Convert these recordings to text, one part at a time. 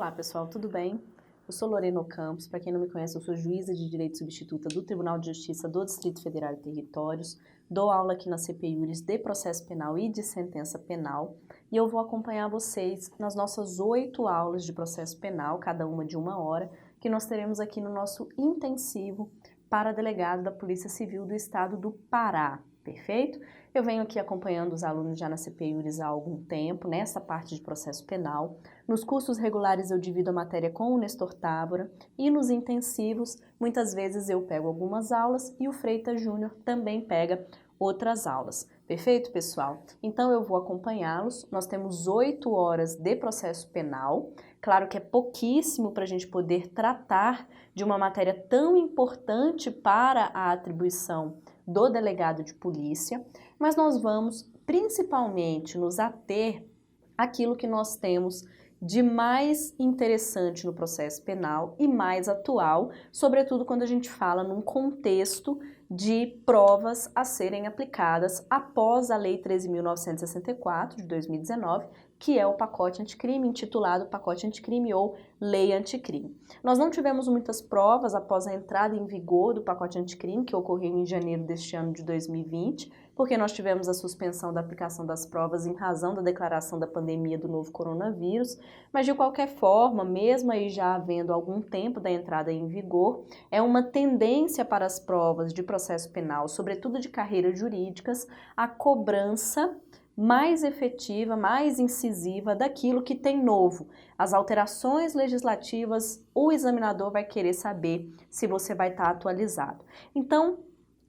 Olá pessoal, tudo bem? Eu sou Lorena Campos, para quem não me conhece, eu sou juíza de Direito Substituta do Tribunal de Justiça do Distrito Federal e Territórios, dou aula aqui na CPIURES de Processo Penal e de Sentença Penal e eu vou acompanhar vocês nas nossas 8 aulas de processo penal, cada uma de 1 hora, que nós teremos aqui no nosso intensivo para delegado da Polícia Civil do Estado do Pará, perfeito? Eu venho aqui acompanhando os alunos já na CPIURES há algum tempo, nessa parte de processo penal. Nos cursos regulares eu divido a matéria com o Nestor Távora e nos intensivos, muitas vezes eu pego algumas aulas e o Freitas Júnior também pega outras aulas. Perfeito, pessoal? Então eu vou acompanhá-los. Nós temos 8 horas de processo penal. Claro que é pouquíssimo para a gente poder tratar de uma matéria tão importante para a atribuição do delegado de polícia, mas nós vamos principalmente nos ater àquilo que nós temos de mais interessante no processo penal e mais atual, sobretudo quando a gente fala num contexto de provas a serem aplicadas após a Lei 13.964 de 2019, que é o pacote anticrime, intitulado Pacote Anticrime ou Lei Anticrime. Nós não tivemos muitas provas após a entrada em vigor do pacote anticrime, que ocorreu em janeiro deste ano de 2020, porque nós tivemos a suspensão da aplicação das provas em razão da declaração da pandemia do novo coronavírus, mas de qualquer forma, mesmo aí já havendo algum tempo da entrada em vigor, é uma tendência para as provas de processo penal, sobretudo de carreiras jurídicas, a cobrança mais efetiva, mais incisiva daquilo que tem novo. As alterações legislativas, o examinador vai querer saber se você vai estar atualizado. Então,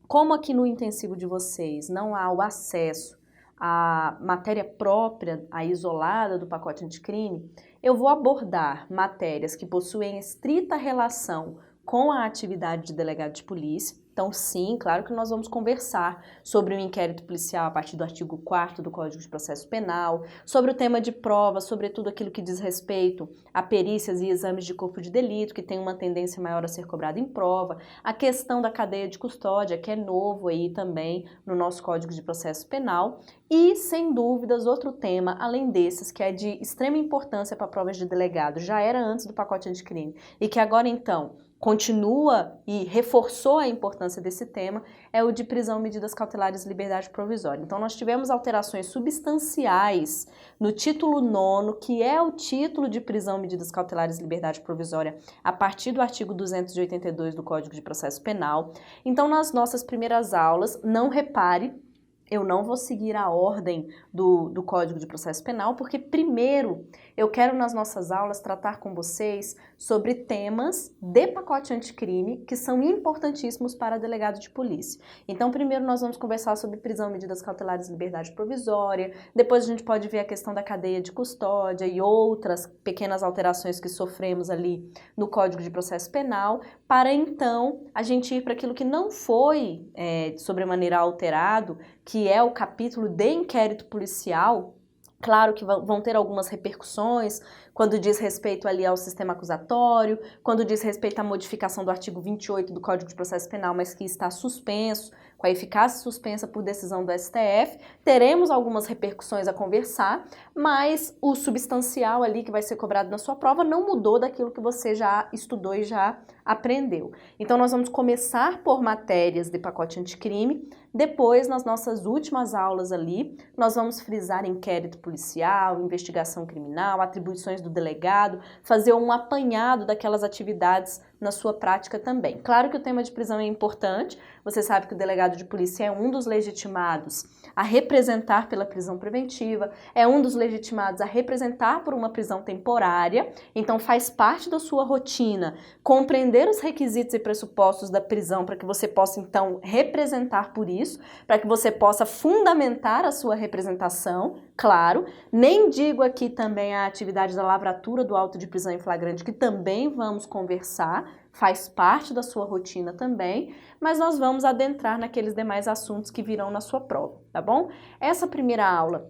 como aqui no intensivo de vocês não há o acesso à matéria própria, a isolada do pacote anticrime, eu vou abordar matérias que possuem estrita relação com a atividade de delegado de polícia. Então, sim, claro que nós vamos conversar sobre o inquérito policial a partir do artigo 4º do Código de Processo Penal, sobre o tema de prova, sobretudo aquilo que diz respeito a perícias e exames de corpo de delito, que tem uma tendência maior a ser cobrado em prova, a questão da cadeia de custódia, que é novo aí também no nosso Código de Processo Penal, e, sem dúvidas, outro tema, além desses, que é de extrema importância para provas de delegado, já era antes do pacote anticrime, e que agora, então, continua e reforçou a importância desse tema, é o de prisão, medidas cautelares e liberdade provisória. Então nós tivemos alterações substanciais no título 9º, que é o título de prisão, medidas cautelares e liberdade provisória, a partir do artigo 282 do Código de Processo Penal. Então nas nossas primeiras aulas, não repare, eu não vou seguir a ordem do Código de Processo Penal, porque primeiro eu quero nas nossas aulas tratar com vocês sobre temas de pacote anticrime que são importantíssimos para delegado de polícia. Então primeiro nós vamos conversar sobre prisão, medidas cautelares e liberdade provisória, depois a gente pode ver a questão da cadeia de custódia e outras pequenas alterações que sofremos ali no Código de Processo Penal, para então a gente ir para aquilo que não foi de sobremaneira alterado, que é o capítulo de inquérito policial. Claro que vão ter algumas repercussões quando diz respeito ali ao sistema acusatório, quando diz respeito à modificação do artigo 28 do Código de Processo Penal, mas que está suspenso, com a eficácia suspensa por decisão do STF, teremos algumas repercussões a conversar, mas o substancial ali que vai ser cobrado na sua prova não mudou daquilo que você já estudou e já aprendeu. Então nós vamos começar por matérias de pacote anticrime, depois nas nossas últimas aulas ali, nós vamos frisar inquérito policial, investigação criminal, atribuições do delegado, fazer um apanhado daquelas atividades na sua prática também. Claro que o tema de prisão é importante, você sabe que o delegado de polícia é um dos legitimados a representar pela prisão preventiva, é um dos legitimados a representar por uma prisão temporária, então faz parte da sua rotina compreender os requisitos e pressupostos da prisão para que você possa então representar por isso, para que você possa fundamentar a sua representação, claro. Nem digo aqui também a atividade da lavratura do auto de prisão em flagrante, que também vamos conversar, faz parte da sua rotina também, mas nós vamos adentrar naqueles demais assuntos que virão na sua prova, tá bom? Essa primeira aula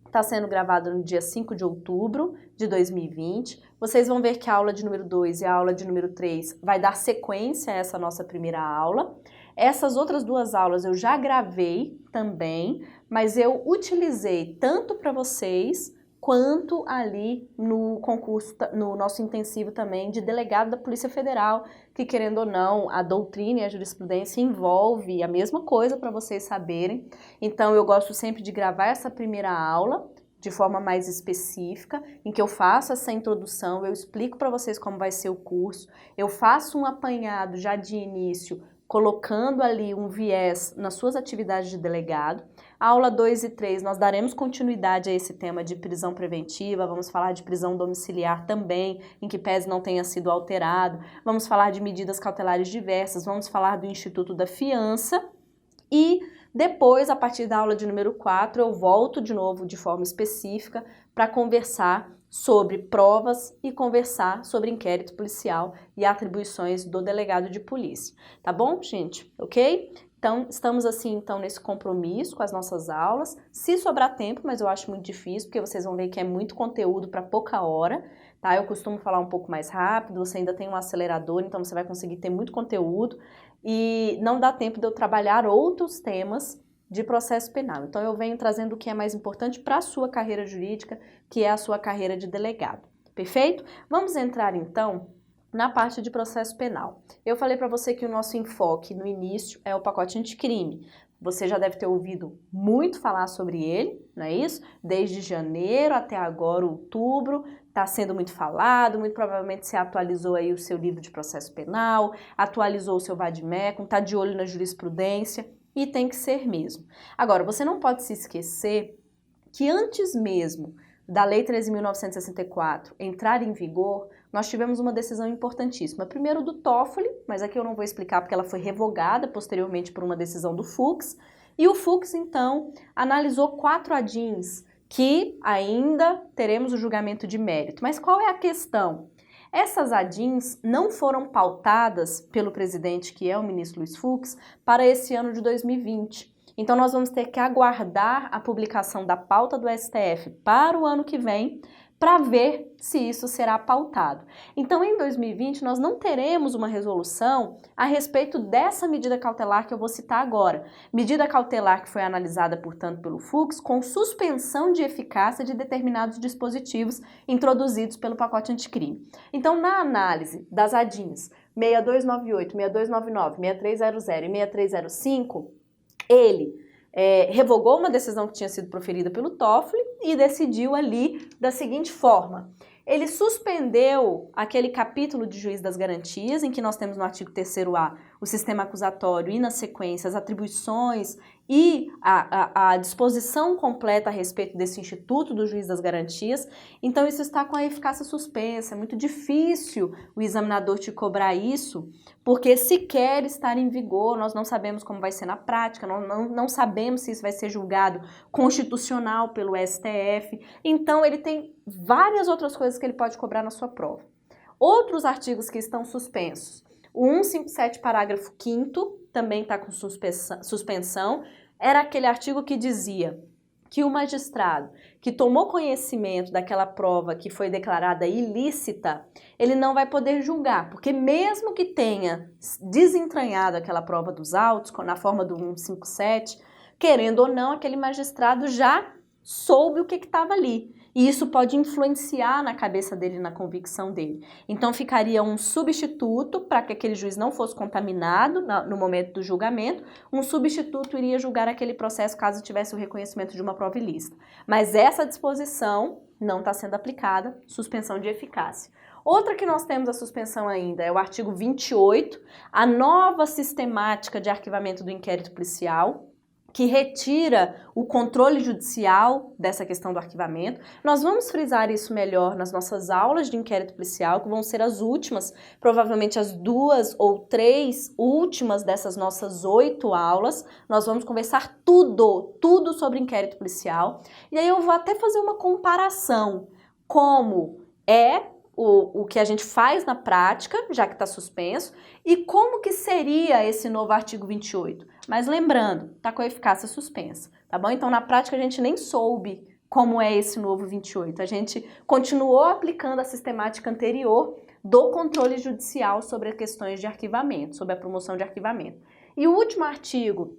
está sendo gravada no dia 5 de outubro de 2020. Vocês vão ver que a aula de número 2 e a aula de número 3 vai dar sequência a essa nossa primeira aula. Essas outras 2 aulas eu já gravei também, mas eu utilizei tanto para vocês quanto ali no concurso, no nosso intensivo também de delegado da Polícia Federal, que querendo ou não, a doutrina e a jurisprudência envolve a mesma coisa para vocês saberem. Então eu gosto sempre de gravar essa primeira aula de forma mais específica, em que eu faço essa introdução, eu explico para vocês como vai ser o curso, eu faço um apanhado já de início, colocando ali um viés nas suas atividades de delegado. A aula 2 e 3 nós daremos continuidade a esse tema de prisão preventiva, vamos falar de prisão domiciliar também, em que pese não tenha sido alterado, vamos falar de medidas cautelares diversas, vamos falar do Instituto da Fiança e depois, a partir da aula de número 4, eu volto de novo de forma específica para conversar sobre provas e conversar sobre inquérito policial e atribuições do delegado de polícia. Tá bom, gente? Ok? Então, estamos assim, então, nesse compromisso com as nossas aulas. Se sobrar tempo, mas eu acho muito difícil, porque vocês vão ver que é muito conteúdo para pouca hora, tá? Eu costumo falar um pouco mais rápido, você ainda tem um acelerador, então você vai conseguir ter muito conteúdo e não dá tempo de eu trabalhar outros temas de processo penal. Então, eu venho trazendo o que é mais importante para a sua carreira jurídica, que é a sua carreira de delegado. Perfeito? Vamos entrar, então, na parte de processo penal. Eu falei para você que o nosso enfoque no início é o pacote anticrime. Você já deve ter ouvido muito falar sobre ele, não é isso? Desde janeiro até agora, outubro, está sendo muito falado, muito provavelmente você atualizou aí o seu livro de processo penal, atualizou o seu vade-mecum, está de olho na jurisprudência e tem que ser mesmo. Agora, você não pode se esquecer que antes mesmo da Lei 13.964 entrar em vigor, nós tivemos uma decisão importantíssima. Primeiro do Toffoli, mas aqui eu não vou explicar porque ela foi revogada posteriormente por uma decisão do Fux, e o Fux, então, analisou 4 ADIs que ainda teremos o julgamento de mérito. Mas qual é a questão? Essas ADIs não foram pautadas pelo presidente, que é o ministro Luiz Fux, para esse ano de 2020. Então, nós vamos ter que aguardar a publicação da pauta do STF para o ano que vem, para ver se isso será pautado. Então, em 2020, nós não teremos uma resolução a respeito dessa medida cautelar que eu vou citar agora. Medida cautelar que foi analisada, portanto, pelo Fux, com suspensão de eficácia de determinados dispositivos introduzidos pelo pacote anticrime. Então, na análise das ADIs 6298, 6299, 6300 e 6305, ele revogou uma decisão que tinha sido proferida pelo Toffoli e decidiu ali da seguinte forma. Ele suspendeu aquele capítulo de juiz das garantias, em que nós temos no artigo 3º-A o sistema acusatório e, na sequência, as atribuições e a disposição completa a respeito desse instituto do juiz das garantias. Então, isso está com a eficácia suspensa. É muito difícil o examinador te cobrar isso, porque se quer estar em vigor, nós não sabemos como vai ser na prática, não sabemos se isso vai ser julgado constitucional pelo STF. Então, ele tem várias outras coisas que ele pode cobrar na sua prova. Outros artigos que estão suspensos. O 157, parágrafo 5º, também está com suspensão. Era aquele artigo que dizia que o magistrado que tomou conhecimento daquela prova que foi declarada ilícita, ele não vai poder julgar, porque mesmo que tenha desentranhado aquela prova dos autos, na forma do 157, querendo ou não, aquele magistrado já soube o que estava ali. E isso pode influenciar na cabeça dele, na convicção dele. Então ficaria um substituto para que aquele juiz não fosse contaminado no momento do julgamento, um substituto iria julgar aquele processo caso tivesse o reconhecimento de uma prova ilícita. Mas essa disposição não está sendo aplicada, suspensão de eficácia. Outra que nós temos a suspensão ainda é o artigo 28, a nova sistemática de arquivamento do inquérito policial, que retira o controle judicial dessa questão do arquivamento. Nós vamos frisar isso melhor nas nossas aulas de inquérito policial, que vão ser as últimas, provavelmente as 2 ou 3 últimas dessas nossas 8 aulas. Nós vamos conversar tudo sobre inquérito policial. E aí eu vou até fazer uma comparação como é o que a gente faz na prática, já que está suspenso, e como que seria esse novo artigo 28. Mas lembrando, está com a eficácia suspensa, tá bom? Então, na prática, a gente nem soube como é esse novo 28. A gente continuou aplicando a sistemática anterior do controle judicial sobre as questões de arquivamento, sobre a promoção de arquivamento. E o último artigo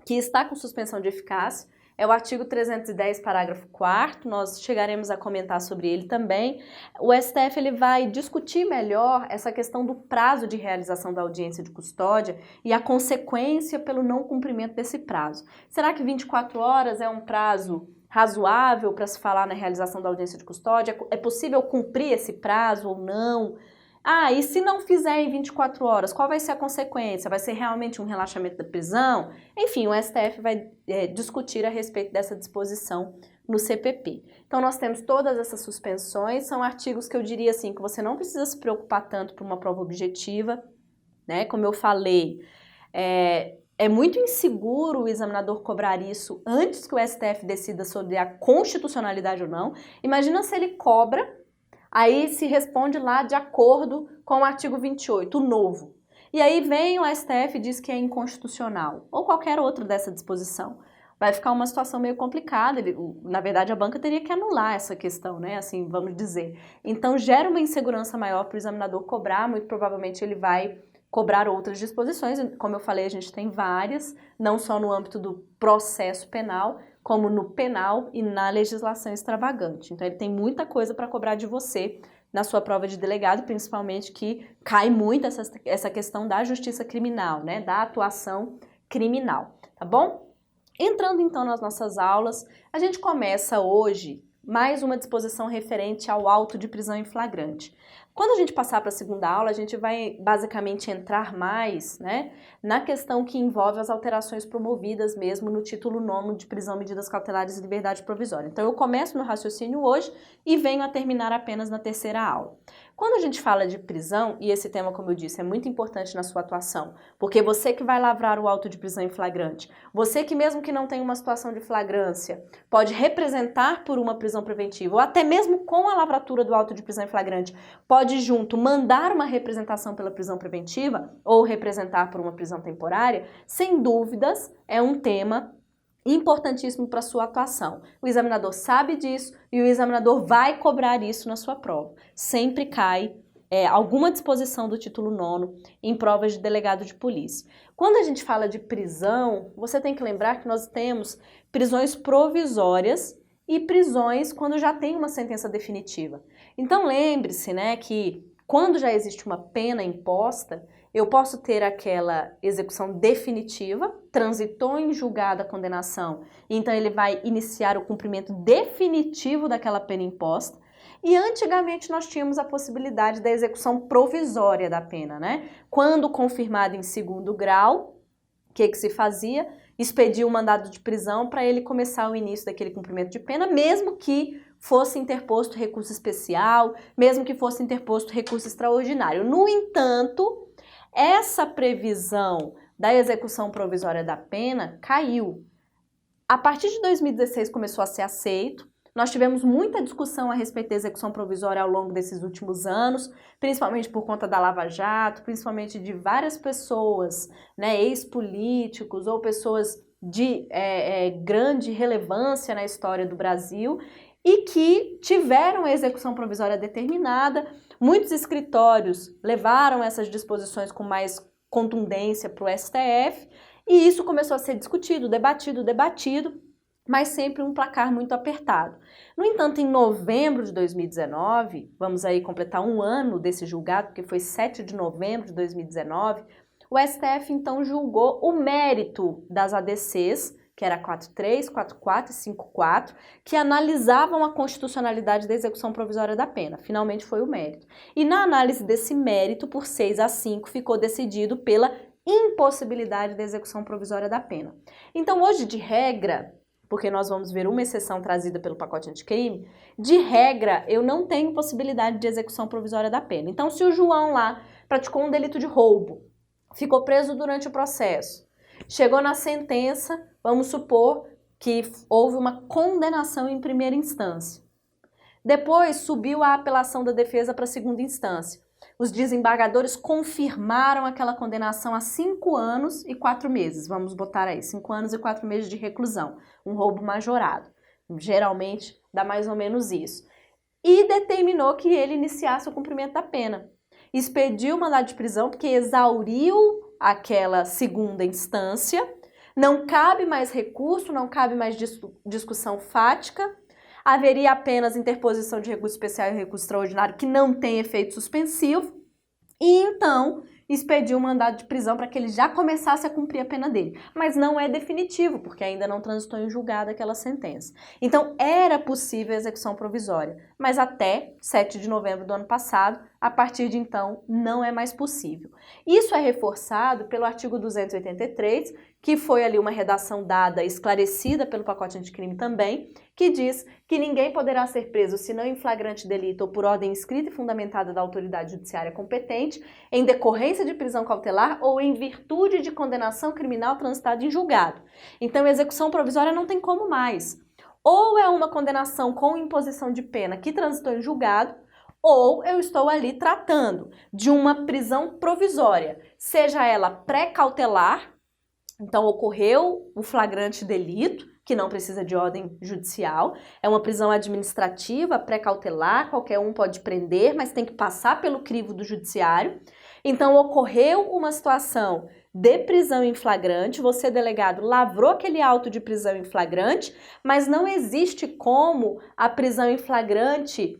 que está com suspensão de eficácia é o artigo 310, parágrafo 4º, nós chegaremos a comentar sobre ele também. O STF ele vai discutir melhor essa questão do prazo de realização da audiência de custódia e a consequência pelo não cumprimento desse prazo. Será que 24 horas é um prazo razoável para se falar na realização da audiência de custódia? É possível cumprir esse prazo ou não? E se não fizer em 24 horas, qual vai ser a consequência? Vai ser realmente um relaxamento da prisão? Enfim, o STF vai discutir a respeito dessa disposição no CPP. Então, nós temos todas essas suspensões, são artigos que eu diria assim, que você não precisa se preocupar tanto para uma prova objetiva, né? Como eu falei, é muito inseguro o examinador cobrar isso antes que o STF decida sobre a constitucionalidade ou não. Imagina se ele cobra, aí se responde lá de acordo com o artigo 28, o novo. E aí vem o STF e diz que é inconstitucional, ou qualquer outra dessa disposição. Vai ficar uma situação meio complicada, na verdade a banca teria que anular essa questão, né, assim, vamos dizer. Então gera uma insegurança maior para o examinador cobrar, muito provavelmente ele vai cobrar outras disposições, como eu falei, a gente tem várias, não só no âmbito do processo penal, como no penal e na legislação extravagante. Então ele tem muita coisa para cobrar de você na sua prova de delegado, principalmente que cai muito essa questão da justiça criminal, né, da atuação criminal, tá bom? Entrando então nas nossas aulas, a gente começa hoje mais uma disposição referente ao auto de prisão em flagrante. Quando a gente passar para a segunda aula, a gente vai basicamente entrar mais, né, na questão que envolve as alterações promovidas mesmo no título 9º de prisão, medidas cautelares e liberdade provisória. Então eu começo meu raciocínio hoje e venho a terminar apenas na terceira aula. Quando a gente fala de prisão, e esse tema, como eu disse, é muito importante na sua atuação, porque você que vai lavrar o auto de prisão em flagrante, você que mesmo que não tenha uma situação de flagrância, pode representar por uma prisão preventiva, ou até mesmo com a lavratura do auto de prisão em flagrante, pode junto mandar uma representação pela prisão preventiva ou representar por uma prisão temporária, sem dúvidas é um tema importantíssimo para a sua atuação. O examinador sabe disso e o examinador vai cobrar isso na sua prova. Sempre cai alguma disposição do título 9º em provas de delegado de polícia. Quando a gente fala de prisão, você tem que lembrar que nós temos prisões provisórias e prisões quando já tem uma sentença definitiva. Então lembre-se, né, que quando já existe uma pena imposta, eu posso ter aquela execução definitiva, transitou em julgada a condenação, então ele vai iniciar o cumprimento definitivo daquela pena imposta. E antigamente nós tínhamos a possibilidade da execução provisória da pena, né? Quando confirmada em segundo grau, o que se fazia? Expedia um mandado de prisão para ele começar o início daquele cumprimento de pena, mesmo que fosse interposto recurso especial, mesmo que fosse interposto recurso extraordinário. No entanto, essa previsão da execução provisória da pena caiu. A partir de 2016 começou a ser aceito. Nós tivemos muita discussão a respeito da execução provisória ao longo desses últimos anos, principalmente por conta da Lava Jato, principalmente de várias pessoas, né, ex-políticos ou pessoas de grande relevância na história do Brasil e que tiveram a execução provisória determinada. Muitos escritórios levaram essas disposições com mais contundência para o STF e isso começou a ser discutido, debatido, mas sempre um placar muito apertado. No entanto, em novembro de 2019, vamos aí completar um ano desse julgado, porque foi 7 de novembro de 2019, o STF então julgou o mérito das ADCs, que era 43, 44 e 54, que analisavam a constitucionalidade da execução provisória da pena. Finalmente foi o mérito. E na análise desse mérito, por 6-5, ficou decidido pela impossibilidade da execução provisória da pena. Então, hoje, de regra, porque nós vamos ver uma exceção trazida pelo pacote anticrime, de regra, eu não tenho possibilidade de execução provisória da pena. Então, se o João lá praticou um delito de roubo, ficou preso durante o processo, chegou na sentença, vamos supor que houve uma condenação em primeira instância. Depois subiu a apelação da defesa para a segunda instância. Os desembargadores confirmaram aquela condenação a 5 anos e 4 meses. Vamos botar aí, 5 anos e 4 meses de reclusão. Um roubo majorado. Geralmente dá mais ou menos isso. E determinou que ele iniciasse o cumprimento da pena. Expediu o mandado de prisão porque exauriu aquela segunda instância, não cabe mais recurso, não cabe mais discussão fática, haveria apenas interposição de recurso especial e recurso extraordinário que não tem efeito suspensivo, e então expediu um mandado de prisão para que ele já começasse a cumprir a pena dele. Mas não é definitivo, porque ainda não transitou em julgado aquela sentença. Então, era possível a execução provisória, mas até 7 de novembro do ano passado, a partir de então, não é mais possível. Isso é reforçado pelo artigo 283, que foi ali uma redação dada, esclarecida pelo pacote anticrime também, que diz que ninguém poderá ser preso se não em flagrante delito ou por ordem escrita e fundamentada da autoridade judiciária competente, em decorrência de prisão cautelar ou em virtude de condenação criminal transitada em julgado. Então, a execução provisória não tem como mais. Ou é uma condenação com imposição de pena que transitou em julgado, ou eu estou ali tratando de uma prisão provisória, seja ela pré-cautelar, então ocorreu o flagrante delito, que não precisa de ordem judicial, é uma prisão administrativa, pré-cautelar, qualquer um pode prender, mas tem que passar pelo crivo do judiciário. Então ocorreu uma situação de prisão em flagrante, você, delegado, lavrou aquele auto de prisão em flagrante, mas não existe como a prisão em flagrante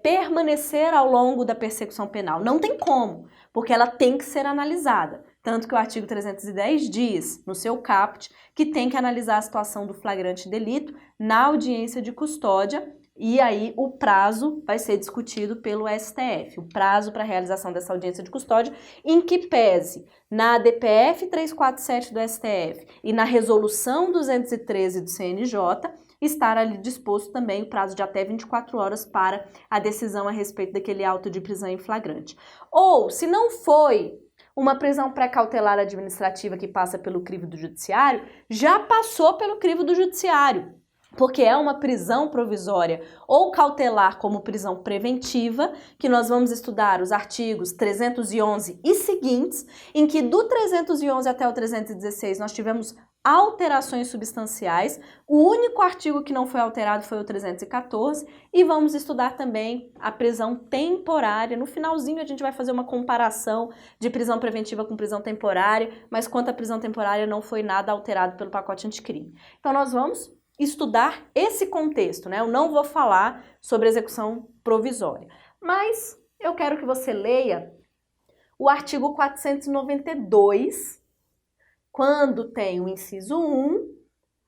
permanecer ao longo da persecução penal. Não tem como, porque ela tem que ser analisada. Tanto que o artigo 310 diz, no seu caput, que tem que analisar a situação do flagrante delito na audiência de custódia, e aí o prazo vai ser discutido pelo STF, o prazo para a realização dessa audiência de custódia, em que pese na DPF 347 do STF e na resolução 213 do CNJ, estar ali disposto também o prazo de até 24 horas para a decisão a respeito daquele auto de prisão em flagrante. Ou, se não foi uma prisão pré-cautelar administrativa que passa pelo crivo do judiciário, já passou pelo crivo do judiciário, porque é uma prisão provisória ou cautelar como prisão preventiva, que nós vamos estudar os artigos 311 e seguintes, em que do 311 até o 316 nós tivemos alterações substanciais, o único artigo que não foi alterado foi o 314, e vamos estudar também a prisão temporária. No finalzinho a gente vai fazer uma comparação de prisão preventiva com prisão temporária, mas quanto à prisão temporária não foi nada alterado pelo pacote anticrime. Então nós vamos estudar esse contexto, né? Eu não vou falar sobre execução provisória, mas eu quero que você leia o artigo 492, quando tem o inciso 1,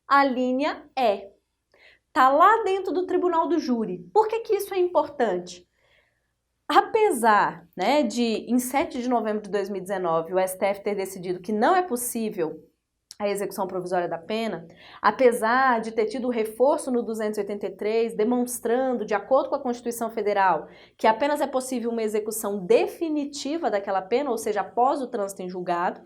a linha E. Tá lá dentro do tribunal do júri. Por que que isso é importante? Apesar, né, de, em 7 de novembro de 2019, o STF ter decidido que não é possível a execução provisória da pena, apesar de ter tido o reforço no 283, demonstrando, de acordo com a Constituição Federal, que apenas é possível uma execução definitiva daquela pena, ou seja, após o trânsito em julgado,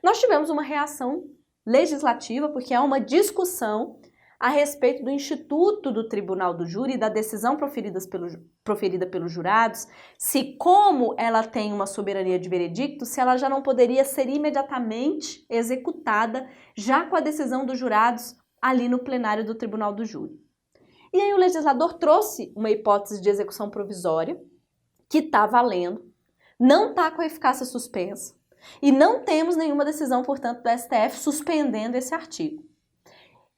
nós tivemos uma reação legislativa, porque há uma discussão a respeito do Instituto do Tribunal do Júri e da decisão proferida pelos jurados, se, como ela tem uma soberania de veredicto, se ela já não poderia ser imediatamente executada, já com a decisão dos jurados ali no plenário do Tribunal do Júri. E aí o legislador trouxe uma hipótese de execução provisória, que está valendo, não está com a eficácia suspensa, e não temos nenhuma decisão, portanto, do STF suspendendo esse artigo.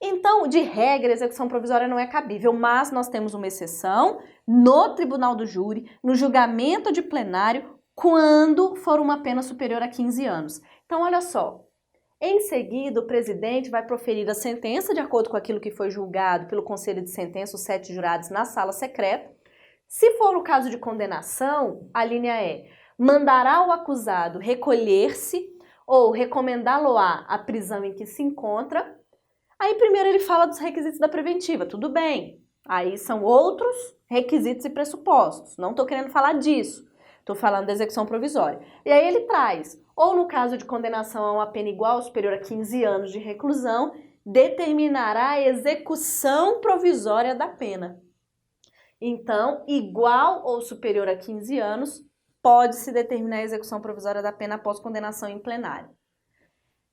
Então, de regra, a execução provisória não é cabível, mas nós temos uma exceção no Tribunal do Júri, no julgamento de plenário, quando for uma pena superior a 15 anos. Então, olha só, em seguida, o presidente vai proferir a sentença de acordo com aquilo que foi julgado pelo Conselho de Sentença, os 7 jurados, na sala secreta. Se for o caso de condenação, a linha E mandará o acusado recolher-se ou recomendá-lo-á a prisão em que se encontra. Aí primeiro ele fala dos requisitos da preventiva, tudo bem. Aí são outros requisitos e pressupostos, não estou querendo falar disso, estou falando da execução provisória. E aí ele traz, ou no caso de condenação a uma pena igual ou superior a 15 anos de reclusão, determinará a execução provisória da pena. Então, igual ou superior a 15 anos, pode-se determinar a execução provisória da pena após condenação em plenário.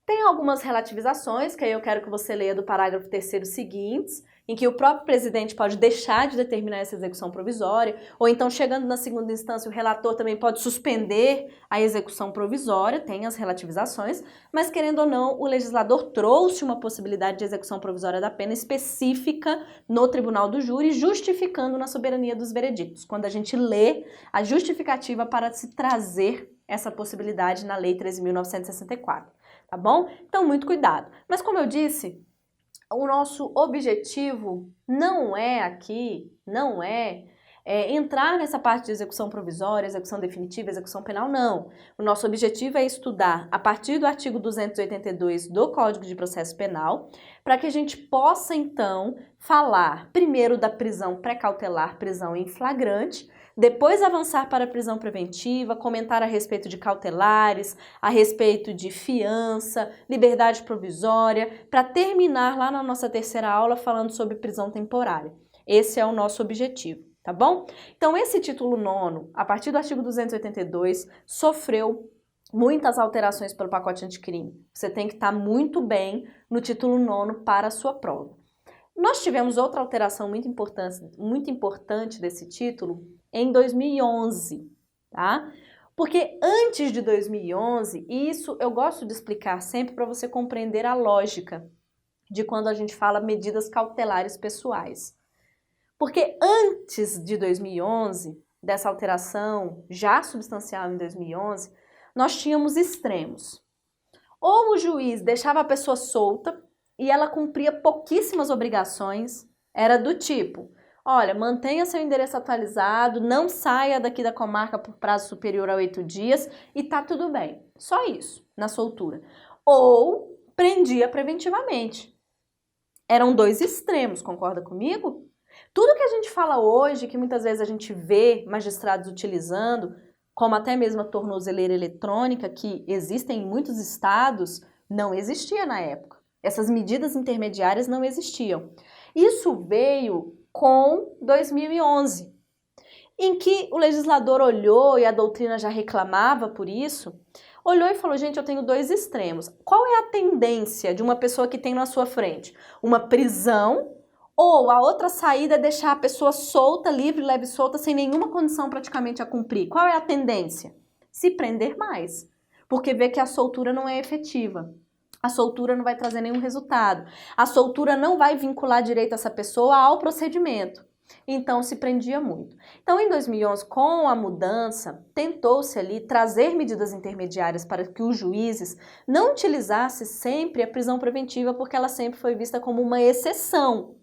Tem algumas relativizações, que aí eu quero que você leia do parágrafo 3º seguintes, em que o próprio presidente pode deixar de determinar essa execução provisória, ou então, chegando na segunda instância, o relator também pode suspender a execução provisória, tem as relativizações, mas, querendo ou não, o legislador trouxe uma possibilidade de execução provisória da pena específica no tribunal do júri, justificando na soberania dos veredictos, quando a gente lê a justificativa para se trazer essa possibilidade na Lei 13.964. Tá bom? Então, muito cuidado. Mas, como eu disse, o nosso objetivo não é aqui, entrar nessa parte de execução provisória, execução definitiva, execução penal, não. O nosso objetivo é estudar a partir do artigo 282 do Código de Processo Penal, para que a gente possa, então, falar primeiro da prisão pré-cautelar, prisão em flagrante, depois avançar para a prisão preventiva, comentar a respeito de cautelares, a respeito de fiança, liberdade provisória, para terminar lá na nossa terceira aula falando sobre prisão temporária. Esse é o nosso objetivo, tá bom? Então, esse título 9º, a partir do artigo 282, sofreu muitas alterações pelo pacote anticrime. Você tem que estar muito bem no título 9º para a sua prova. Nós tivemos outra alteração muito importante desse título em 2011, tá? Porque antes de 2011, e isso eu gosto de explicar sempre para você compreender a lógica de quando a gente fala medidas cautelares pessoais. Porque antes de 2011, dessa alteração já substancial em 2011, nós tínhamos extremos. Ou o juiz deixava a pessoa solta e ela cumpria pouquíssimas obrigações, era do tipo, olha, mantenha seu endereço atualizado, não saia daqui da comarca por prazo superior a 8 dias e tá tudo bem. Só isso, na soltura. Ou prendia preventivamente. Eram dois extremos, concorda comigo? Tudo que a gente fala hoje, que muitas vezes a gente vê magistrados utilizando, como até mesmo a tornozeleira eletrônica, que existem em muitos estados, não existia na época. Essas medidas intermediárias não existiam. Isso veio com 2011, em que o legislador olhou, e a doutrina já reclamava por isso, olhou e falou, gente, eu tenho dois extremos. Qual é a tendência de uma pessoa que tem na sua frente? Uma prisão, ou a outra saída é deixar a pessoa solta, livre, leve e solta, sem nenhuma condição praticamente a cumprir. Qual é a tendência? Se prender mais, porque vê que a soltura não é efetiva. A soltura não vai trazer nenhum resultado. A soltura não vai vincular direito essa pessoa ao procedimento. Então, se prendia muito. Então, em 2011, com a mudança, tentou-se ali trazer medidas intermediárias para que os juízes não utilizassem sempre a prisão preventiva, porque ela sempre foi vista como uma exceção.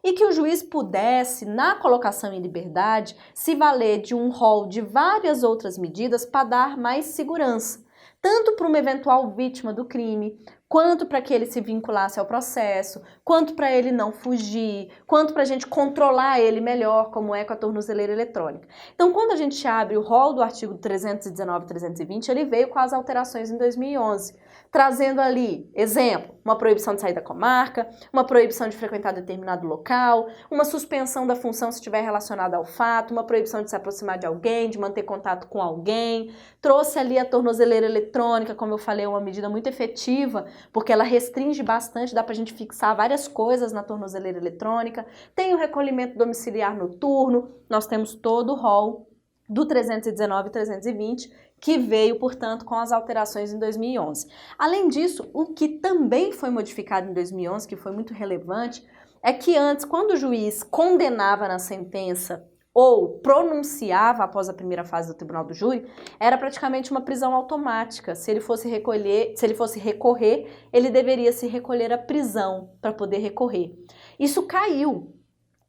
E que o juiz pudesse, na colocação em liberdade, se valer de um rol de várias outras medidas para dar mais segurança, tanto para uma eventual vítima do crime, quanto para que ele se vinculasse ao processo, quanto para ele não fugir, quanto para a gente controlar ele melhor, como é com a tornozeleira eletrônica. Então, quando a gente abre o rol do artigo 319 e 320, ele veio com as alterações em 2011, trazendo ali, exemplo, uma proibição de sair da comarca, uma proibição de frequentar determinado local, uma suspensão da função se estiver relacionada ao fato, uma proibição de se aproximar de alguém, de manter contato com alguém, trouxe ali a tornozeleira eletrônica, como eu falei, uma medida muito efetiva, porque ela restringe bastante, dá pra gente fixar várias coisas na tornozeleira eletrônica, tem o recolhimento domiciliar noturno, nós temos todo o rol do 319 e 320, que veio, portanto, com as alterações em 2011. Além disso, o que também foi modificado em 2011, que foi muito relevante, é que antes, quando o juiz condenava na sentença ou pronunciava após a primeira fase do tribunal do júri, era praticamente uma prisão automática. Se ele fosse recorrer, ele deveria se recolher à prisão para poder recorrer. Isso caiu.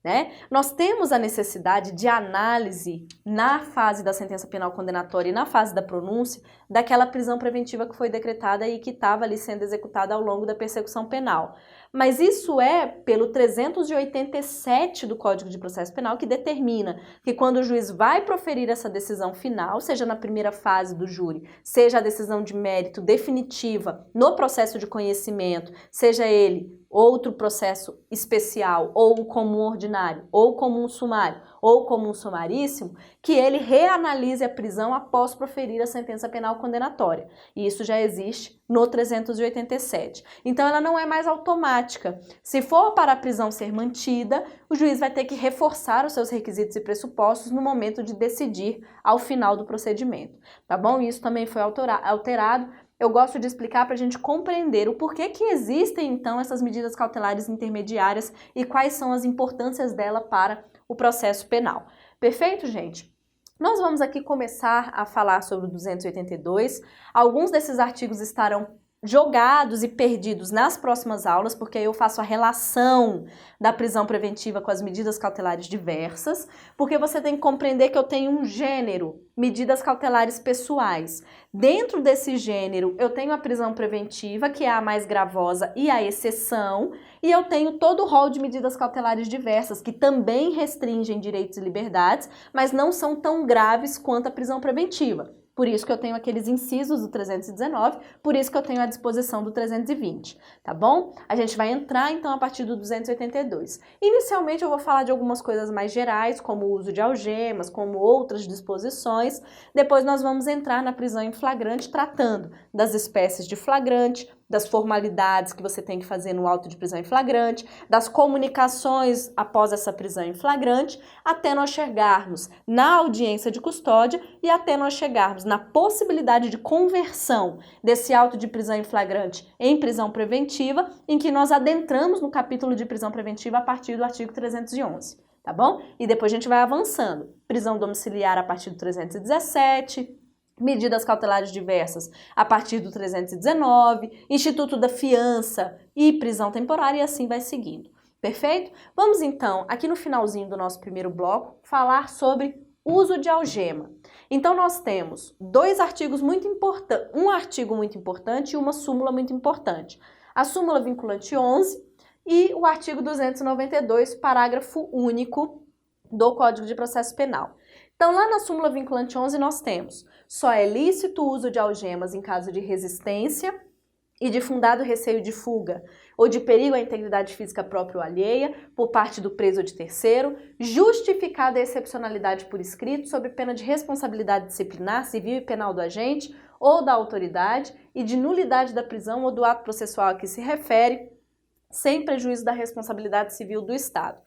Né? Nós temos a necessidade de análise na fase da sentença penal condenatória e na fase da pronúncia daquela prisão preventiva que foi decretada e que estava ali sendo executada ao longo da persecução penal, Mas isso é pelo 387 do Código de Processo Penal que determina que quando o juiz vai proferir essa decisão final, seja na primeira fase do júri, seja a decisão de mérito definitiva no processo de conhecimento, seja ele outro processo especial, ou comum ordinário, ou comum sumário, ou comum sumaríssimo, que ele reanalise a prisão após proferir a sentença penal condenatória. E isso já existe no 387. Então ela não é mais automática. Se for para a prisão ser mantida, o juiz vai ter que reforçar os seus requisitos e pressupostos no momento de decidir ao final do procedimento, tá bom? Isso também foi alterado. Eu gosto de explicar para a gente compreender o porquê que existem, então, essas medidas cautelares intermediárias e quais são as importâncias dela para o processo penal. Perfeito, gente? Nós vamos aqui começar a falar sobre o 282. Alguns desses artigos estarão jogados e perdidos nas próximas aulas, porque aí eu faço a relação da prisão preventiva com as medidas cautelares diversas, porque você tem que compreender que eu tenho um gênero, medidas cautelares pessoais. Dentro desse gênero, eu tenho a prisão preventiva, que é a mais gravosa e a exceção, e eu tenho todo o rol de medidas cautelares diversas, que também restringem direitos e liberdades, mas não são tão graves quanto a prisão preventiva. Por isso que eu tenho aqueles incisos do 319, por isso que eu tenho a disposição do 320, tá bom? A gente vai entrar, então, a partir do 282. Inicialmente, eu vou falar de algumas coisas mais gerais, como o uso de algemas, como outras disposições. Depois, nós vamos entrar na prisão em flagrante, tratando das espécies de flagrante, das formalidades que você tem que fazer no auto de prisão em flagrante, das comunicações após essa prisão em flagrante, até nós chegarmos na audiência de custódia e até nós chegarmos na possibilidade de conversão desse auto de prisão em flagrante em prisão preventiva, em que nós adentramos no capítulo de prisão preventiva a partir do artigo 311, tá bom? E depois a gente vai avançando. Prisão domiciliar a partir do 317, medidas cautelares diversas a partir do 319, Instituto da Fiança e prisão temporária, e assim vai seguindo. Perfeito? Vamos então, aqui no finalzinho do nosso primeiro bloco, falar sobre uso de algema. Então nós temos dois artigos muito importantes, um artigo muito importante e uma súmula muito importante. A súmula vinculante 11 e o artigo 292, parágrafo único do Código de Processo Penal. Então, lá na súmula vinculante 11, nós temos: só é lícito o uso de algemas em caso de resistência e de fundado receio de fuga ou de perigo à integridade física própria ou alheia por parte do preso ou de terceiro, justificada a excepcionalidade por escrito, sob pena de responsabilidade disciplinar, civil e penal do agente ou da autoridade e de nulidade da prisão ou do ato processual a que se refere, sem prejuízo da responsabilidade civil do Estado.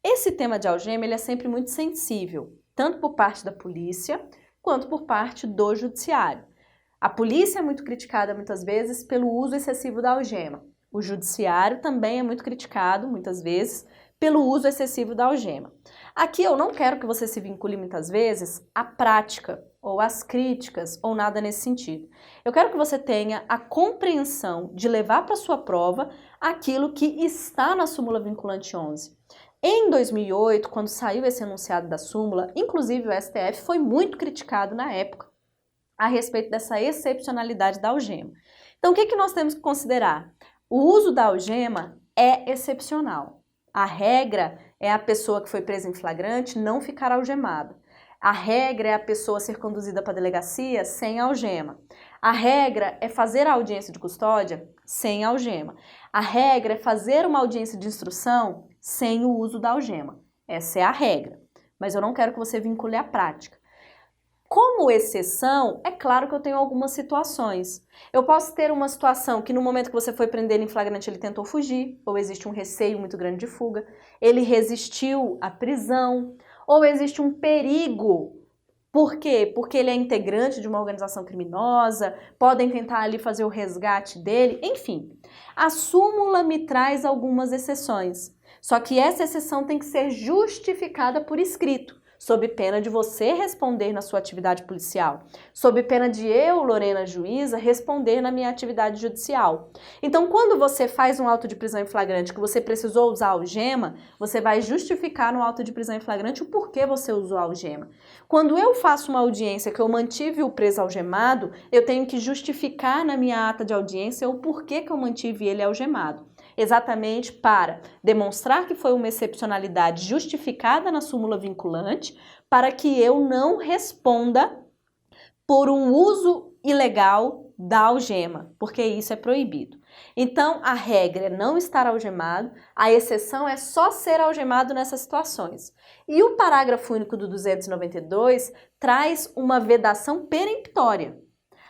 Esse tema de algema ele é sempre muito sensível, tanto por parte da polícia, quanto por parte do judiciário. A polícia é muito criticada muitas vezes pelo uso excessivo da algema. O judiciário também é muito criticado, muitas vezes, pelo uso excessivo da algema. Aqui eu não quero que você se vincule muitas vezes à prática, ou às críticas, ou nada nesse sentido. Eu quero que você tenha a compreensão de levar para sua prova aquilo que está na súmula vinculante 11. Em 2008, quando saiu esse enunciado da súmula, inclusive o STF foi muito criticado na época a respeito dessa excepcionalidade da algema. Então, o que nós temos que considerar? O uso da algema é excepcional. A regra é a pessoa que foi presa em flagrante não ficar algemada. A regra é a pessoa ser conduzida para a delegacia sem algema. A regra é fazer a audiência de custódia sem algema. A regra é fazer uma audiência de instrução sem o uso da algema. Essa é a regra. Mas eu não quero que você vincule à prática. Como exceção, é claro que eu tenho algumas situações. Eu posso ter uma situação que no momento que você foi prender ele em flagrante ele tentou fugir, ou existe um receio muito grande de fuga, ele resistiu à prisão, ou existe um perigo. Por quê? Porque ele é integrante de uma organização criminosa, podem tentar ali fazer o resgate dele, enfim. A súmula me traz algumas exceções, só que essa exceção tem que ser justificada por escrito, sob pena de você responder na sua atividade policial, sob pena de eu, Lorena juíza, responder na minha atividade judicial. Então, quando você faz um auto de prisão em flagrante que você precisou usar algema, você vai justificar no auto de prisão em flagrante o porquê você usou a algema. Quando eu faço uma audiência que eu mantive o preso algemado, eu tenho que justificar na minha ata de audiência o porquê que eu mantive ele algemado. exatamente para demonstrar que foi uma excepcionalidade justificada na súmula vinculante, para que eu não responda por um uso ilegal da algema, porque isso é proibido. Então, a regra é não estar algemado, a exceção é só ser algemado nessas situações. E o parágrafo único do 292 traz uma vedação peremptória.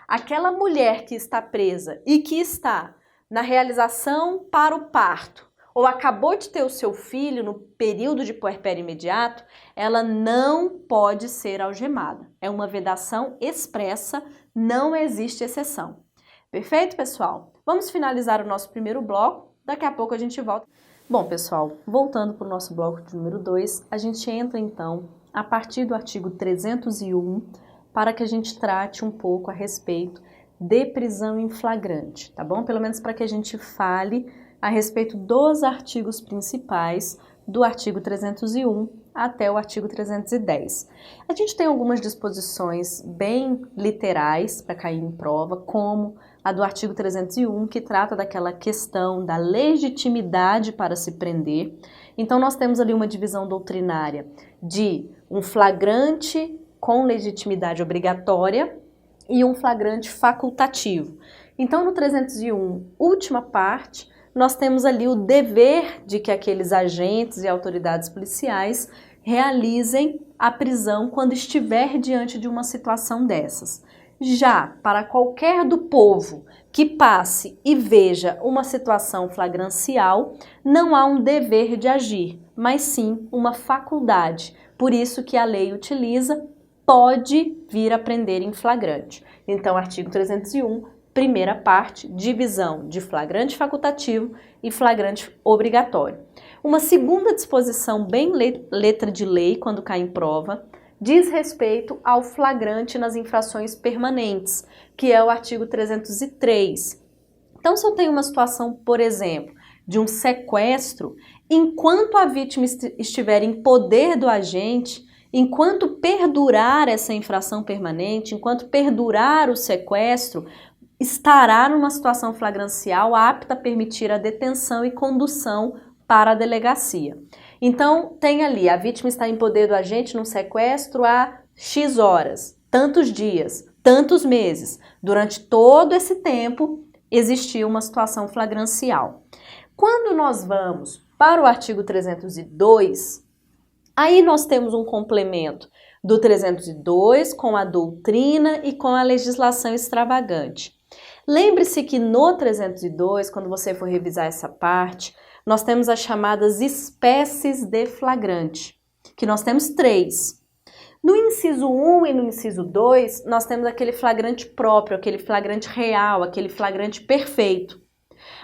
Aquela mulher que está presa e que está na realização para o parto, ou acabou de ter o seu filho no período de puerpério imediato, ela não pode ser algemada. É uma vedação expressa, não existe exceção. Perfeito, pessoal? Vamos finalizar o nosso primeiro bloco, daqui a pouco a gente volta. Bom, pessoal, voltando para o nosso bloco de número 2, a gente entra então a partir do artigo 301 para que a gente trate um pouco a respeito de prisão em flagrante, tá bom? Pelo menos para que a gente fale a respeito dos artigos principais do artigo 301 até o artigo 310. A gente tem algumas disposições bem literais para cair em prova, como a do artigo 301, que trata daquela questão da legitimidade para se prender. Então, nós temos ali uma divisão doutrinária de um flagrante com legitimidade obrigatória e um flagrante facultativo. Então, no 301, última parte, nós temos ali o dever de que aqueles agentes e autoridades policiais realizem a prisão quando estiver diante de uma situação dessas. Já para qualquer do povo que passe e veja uma situação flagrancial, não há um dever de agir, mas sim uma faculdade. Por isso que a lei utiliza pode vir a prender em flagrante. Então, artigo 301, primeira parte, divisão de flagrante facultativo e flagrante obrigatório. Uma segunda disposição, bem letra de lei, quando cai em prova, diz respeito ao flagrante nas infrações permanentes, que é o artigo 303. Então, se eu tenho uma situação, por exemplo, de um sequestro, enquanto a vítima estiver em poder do agente, enquanto perdurar essa infração permanente, enquanto perdurar o sequestro, estará numa situação flagrancial apta a permitir a detenção e condução para a delegacia. Então, tem ali, a vítima está em poder do agente num sequestro há X horas, tantos dias, tantos meses. Durante todo esse tempo, existiu uma situação flagrancial. Quando nós vamos para o artigo 302, aí nós temos um complemento do 302 com a doutrina e com a legislação extravagante. Lembre-se que no 302, quando você for revisar essa parte, nós temos as chamadas espécies de flagrante, que nós temos 3. No inciso 1 e no inciso 2, nós temos aquele flagrante próprio, aquele flagrante real, aquele flagrante perfeito.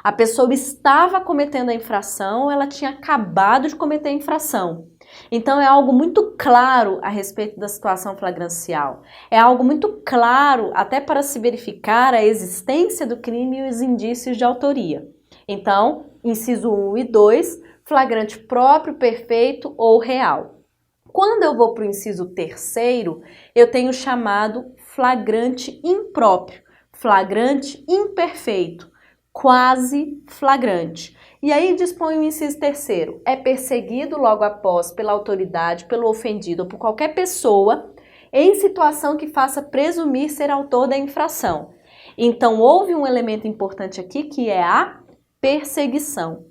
A pessoa estava cometendo a infração, ela tinha acabado de cometer a infração. Então, é algo muito claro a respeito da situação flagrancial. É algo muito claro até para se verificar a existência do crime e os indícios de autoria. Então, inciso 1 e 2, flagrante próprio, perfeito ou real. Quando eu vou para o inciso 3º, eu tenho o chamado flagrante impróprio, flagrante imperfeito, quase flagrante. E aí dispõe o inciso 3º, é perseguido logo após pela autoridade, pelo ofendido ou por qualquer pessoa em situação que faça presumir ser autor da infração. Então, houve um elemento importante aqui que é a perseguição.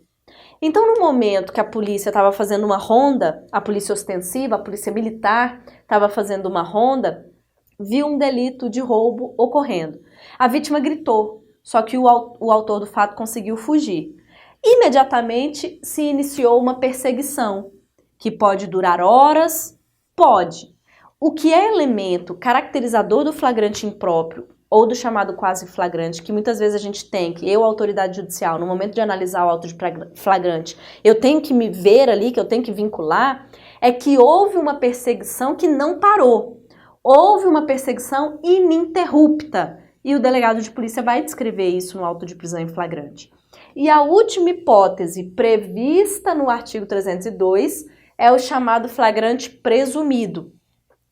Então, no momento que a polícia estava fazendo uma ronda, a polícia ostensiva, a polícia militar estava fazendo uma ronda, viu um delito de roubo ocorrendo. A vítima gritou, só que o autor do fato conseguiu fugir. Imediatamente se iniciou uma perseguição, que pode durar horas, pode. O que é elemento caracterizador do flagrante impróprio ou do chamado quase flagrante, que muitas vezes a gente tem, que eu, autoridade judicial, no momento de analisar o auto de flagrante, eu tenho que me ver ali, que eu tenho que vincular, é que houve uma perseguição que não parou. Houve uma perseguição ininterrupta. E o delegado de polícia vai descrever isso no auto de prisão em flagrante. E a última hipótese prevista no artigo 302 é o chamado flagrante presumido,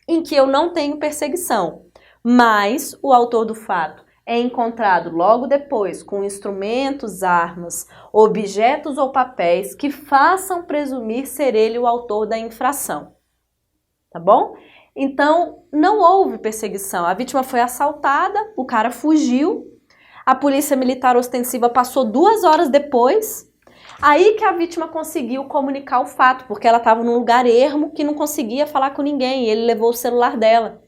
em que eu não tenho perseguição, mas o autor do fato é encontrado logo depois com instrumentos, armas, objetos ou papéis que façam presumir ser ele o autor da infração. Tá bom? Então, não houve perseguição. A vítima foi assaltada, o cara fugiu, a polícia militar ostensiva passou 2 horas depois, aí que a vítima conseguiu comunicar o fato, porque ela estava num lugar ermo que não conseguia falar com ninguém, e ele levou o celular dela.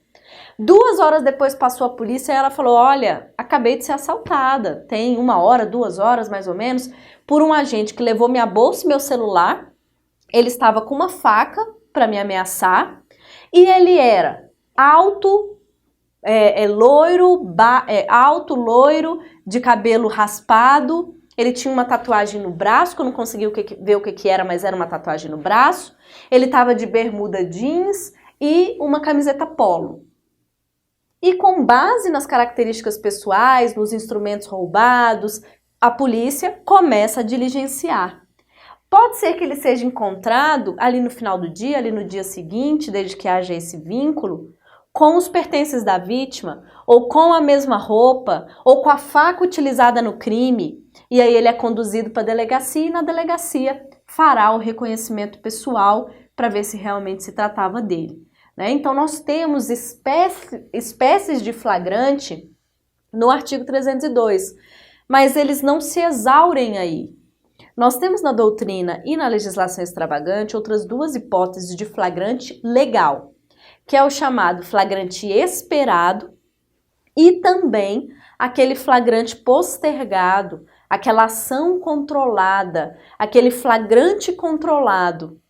2 horas depois passou a polícia e ela falou, olha, acabei de ser assaltada, tem 1 hora, 2 horas mais ou menos, por um agente que levou minha bolsa e meu celular, ele estava com uma faca para me ameaçar, e ele era alto, loiro, de cabelo raspado, ele tinha uma tatuagem no braço, que eu não consegui ver o que era, mas era uma tatuagem no braço, ele estava de bermuda jeans e uma camiseta polo. E com base nas características pessoais, nos instrumentos roubados, a polícia começa a diligenciar. Pode ser que ele seja encontrado ali no final do dia, ali no dia seguinte, desde que haja esse vínculo, com os pertences da vítima, ou com a mesma roupa, ou com a faca utilizada no crime, e aí ele é conduzido para a delegacia e na delegacia fará o reconhecimento pessoal para ver se realmente se tratava dele. Então, nós temos espécies de flagrante no artigo 302, mas eles não se exaurem aí. Nós temos na doutrina e na legislação extravagante outras 2 hipóteses de flagrante legal, que é o chamado flagrante esperado e também aquele flagrante postergado, aquela ação controlada, aquele flagrante controlado,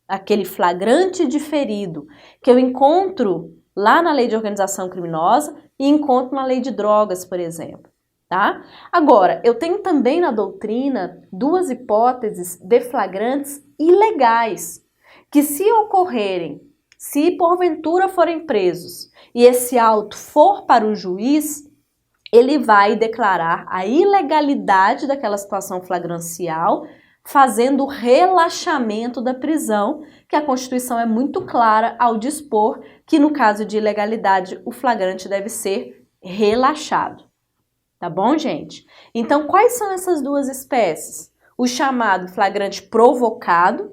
aquele flagrante diferido, que eu encontro lá na lei de organização criminosa e encontro na lei de drogas, por exemplo. Tá? Agora, eu tenho também na doutrina 2 hipóteses de flagrantes ilegais, que se ocorrerem, se porventura forem presos e esse auto for para o juiz, ele vai declarar a ilegalidade daquela situação flagrancial, fazendo o relaxamento da prisão, que a Constituição é muito clara ao dispor que no caso de ilegalidade o flagrante deve ser relaxado. Tá bom, gente? Então, quais são essas 2 espécies? O chamado flagrante provocado,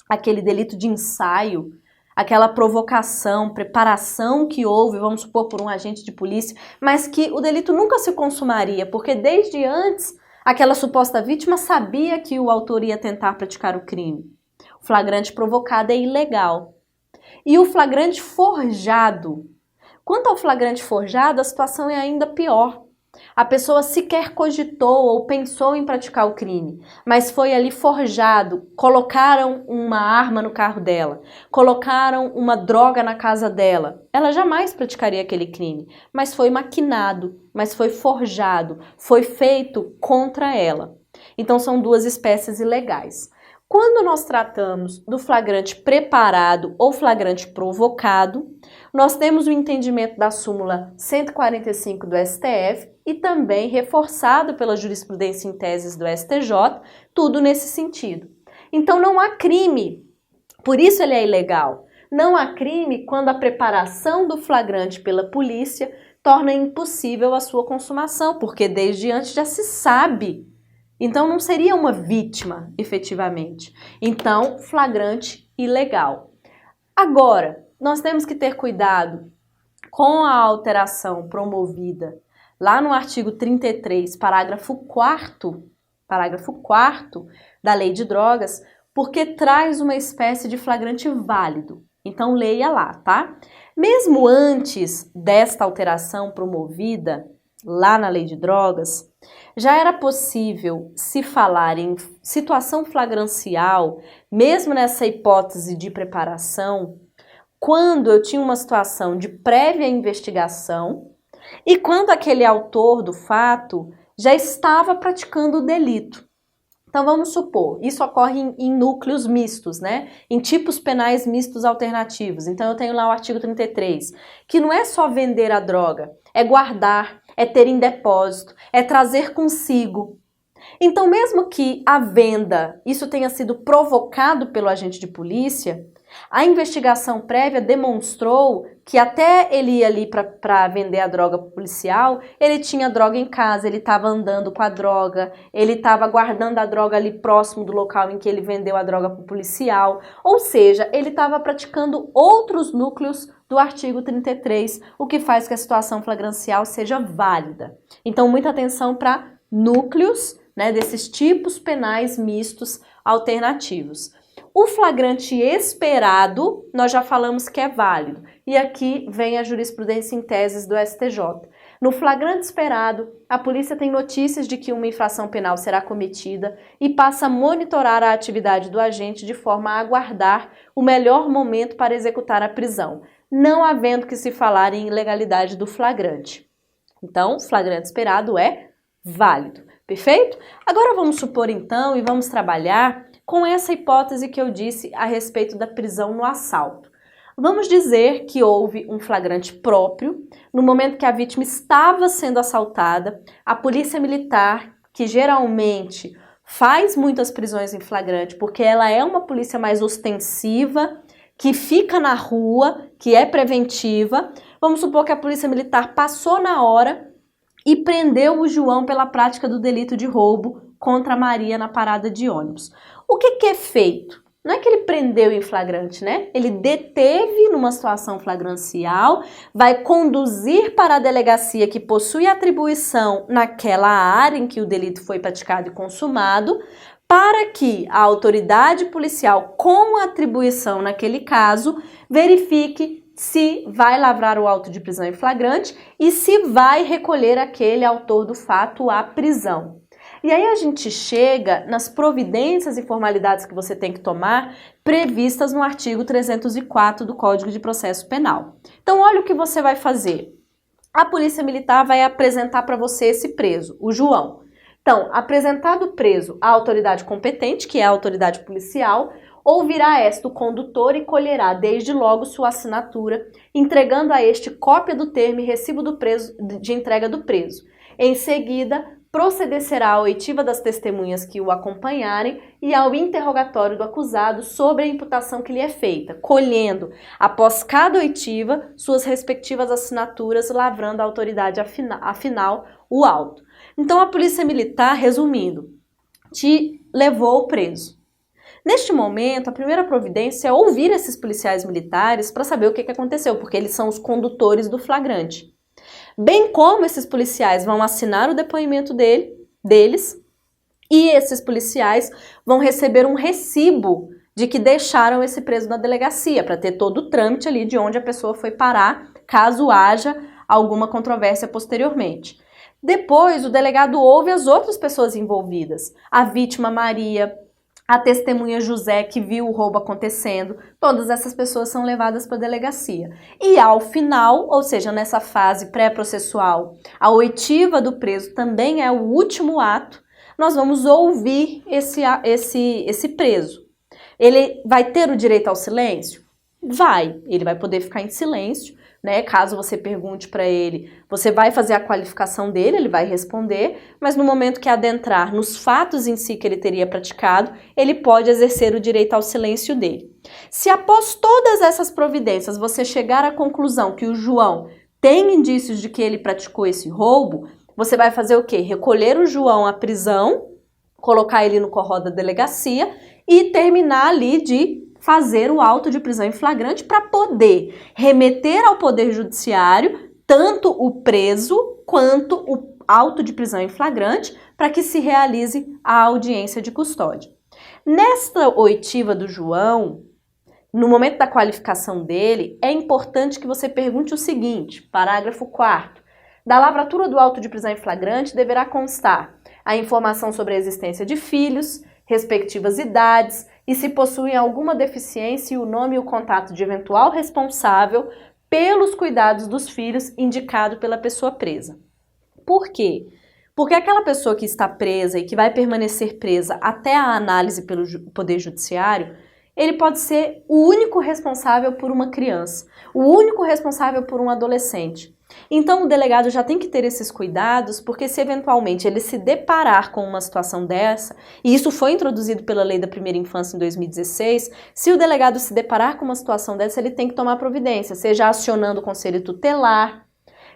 aquele delito de ensaio, aquela provocação, preparação que houve, vamos supor, por um agente de polícia, mas que o delito nunca se consumaria, porque desde antes aquela suposta vítima sabia que o autor ia tentar praticar o crime. O flagrante provocado é ilegal. E o flagrante forjado. Quanto ao flagrante forjado, a situação é ainda pior. A pessoa sequer cogitou ou pensou em praticar o crime, mas foi ali forjado, colocaram uma arma no carro dela, colocaram uma droga na casa dela. Ela jamais praticaria aquele crime, mas foi maquinado, mas foi forjado, foi feito contra ela. Então são 2 espécies ilegais. Quando nós tratamos do flagrante preparado ou flagrante provocado, nós temos o entendimento da súmula 145 do STF e também reforçado pela jurisprudência em teses do STJ, tudo nesse sentido. Então não há crime, por isso ele é ilegal. Não há crime quando a preparação do flagrante pela polícia torna impossível a sua consumação, porque desde antes já se sabe. Então não seria uma vítima, efetivamente. Então, flagrante ilegal. Agora, nós temos que ter cuidado com a alteração promovida lá no artigo 33, parágrafo 4º da Lei de Drogas, porque traz uma espécie de flagrante válido. Então, leia lá, tá? Mesmo antes desta alteração promovida lá na Lei de Drogas, já era possível se falar em situação flagrancial, mesmo nessa hipótese de preparação, quando eu tinha uma situação de prévia investigação e quando aquele autor do fato já estava praticando o delito. Então vamos supor, isso ocorre em núcleos mistos, né? Em tipos penais mistos alternativos. Então eu tenho lá o artigo 33, que não é só vender a droga, é guardar, é ter em depósito, é trazer consigo. Então mesmo que a venda, isso tenha sido provocado pelo agente de polícia, A investigação prévia demonstrou que até ele ir ali para vender a droga pro policial, ele tinha droga em casa, ele estava andando com a droga, ele estava guardando a droga ali próximo do local em que ele vendeu a droga pro policial, ou seja, ele estava praticando outros núcleos do artigo 33, o que faz que a situação flagrancial seja válida. Então, muita atenção para núcleos, né, desses tipos penais mistos alternativos. O flagrante esperado, nós já falamos que é válido. E aqui vem a jurisprudência em teses do STJ. No flagrante esperado, a polícia tem notícias de que uma infração penal será cometida e passa a monitorar a atividade do agente de forma a aguardar o melhor momento para executar a prisão, não havendo que se falar em ilegalidade do flagrante. Então, flagrante esperado é válido. Perfeito? Agora vamos supor então e vamos trabalhar com essa hipótese que eu disse a respeito da prisão no assalto. Vamos dizer que houve um flagrante próprio, no momento que a vítima estava sendo assaltada, a polícia militar, que geralmente faz muitas prisões em flagrante, porque ela é uma polícia mais ostensiva, que fica na rua, que é preventiva. Vamos supor que a polícia militar passou na hora e prendeu o João pela prática do delito de roubo contra a Maria na parada de ônibus. O que é feito? Não é que ele prendeu em flagrante, né? Ele deteve numa situação flagrancial, vai conduzir para a delegacia que possui atribuição naquela área em que o delito foi praticado e consumado, para que a autoridade policial com atribuição naquele caso verifique se vai lavrar o auto de prisão em flagrante e se vai recolher aquele autor do fato à prisão. E aí a gente chega nas providências e formalidades que você tem que tomar previstas no artigo 304 do Código de Processo Penal. Então olha o que você vai fazer. A Polícia Militar vai apresentar para você esse preso, o João. Então, apresentado o preso à autoridade competente, que é a autoridade policial, ouvirá esta o condutor e colherá desde logo sua assinatura, entregando a este cópia do termo e recibo do preso, de entrega do preso. Em seguida, proceder-será à oitiva das testemunhas que o acompanharem e ao interrogatório do acusado sobre a imputação que lhe é feita, colhendo, após cada oitiva, suas respectivas assinaturas, lavrando a autoridade afinal o auto. Então, a Polícia Militar, resumindo, te levou preso. Neste momento, a primeira providência é ouvir esses policiais militares para saber o que aconteceu, porque eles são os condutores do flagrante. Bem como esses policiais vão assinar o depoimento deles e esses policiais vão receber um recibo de que deixaram esse preso na delegacia, para ter todo o trâmite ali de onde a pessoa foi parar, caso haja alguma controvérsia posteriormente. Depois, o delegado ouve as outras pessoas envolvidas, a vítima Maria, a testemunha José, que viu o roubo acontecendo. Todas essas pessoas são levadas para a delegacia. E ao final, ou seja, nessa fase pré-processual, a oitiva do preso também é o último ato. Nós vamos ouvir esse preso. Ele vai ter o direito ao silêncio? Vai. Ele vai poder ficar em silêncio, né? Caso você pergunte para ele, você vai fazer a qualificação dele, ele vai responder, mas no momento que adentrar nos fatos em si que ele teria praticado, ele pode exercer o direito ao silêncio dele. Se após todas essas providências você chegar à conclusão que o João tem indícios de que ele praticou esse roubo, você vai fazer o quê? Recolher o João à prisão, colocar ele no corró da delegacia e terminar ali de fazer o auto de prisão em flagrante para poder remeter ao Poder Judiciário tanto o preso quanto o auto de prisão em flagrante para que se realize a audiência de custódia. Nesta oitiva do João, no momento da qualificação dele, é importante que você pergunte o seguinte, parágrafo 4º. Da lavratura do auto de prisão em flagrante deverá constar a informação sobre a existência de filhos, respectivas idades e se possuem alguma deficiência e o nome e o contato de eventual responsável pelos cuidados dos filhos indicado pela pessoa presa. Por quê? Porque aquela pessoa que está presa e que vai permanecer presa até a análise pelo Poder Judiciário, ele pode ser o único responsável por uma criança, o único responsável por um adolescente. Então o delegado já tem que ter esses cuidados, porque se eventualmente ele se deparar com uma situação dessa, e isso foi introduzido pela Lei da Primeira Infância em 2016, se o delegado se deparar com uma situação dessa, ele tem que tomar providência, seja acionando o conselho tutelar,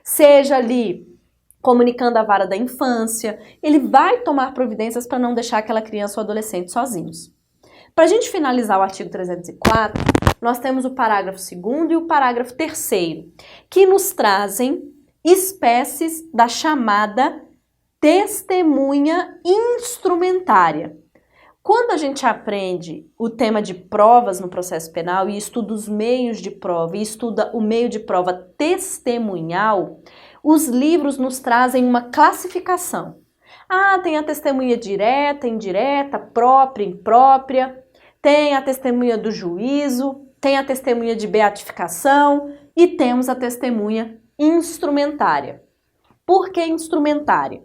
seja ali comunicando a vara da infância, ele vai tomar providências para não deixar aquela criança ou adolescente sozinhos. Para a gente finalizar o artigo 304, nós temos o parágrafo 2º e o parágrafo 3º, que nos trazem espécies da chamada testemunha instrumentária. Quando a gente aprende o tema de provas no processo penal e estuda os meios de prova e estuda o meio de prova testemunhal, os livros nos trazem uma classificação. Tem a testemunha direta, indireta, própria, imprópria, tem a testemunha do juízo, tem a testemunha de beatificação e temos a testemunha instrumentária. Por que instrumentária?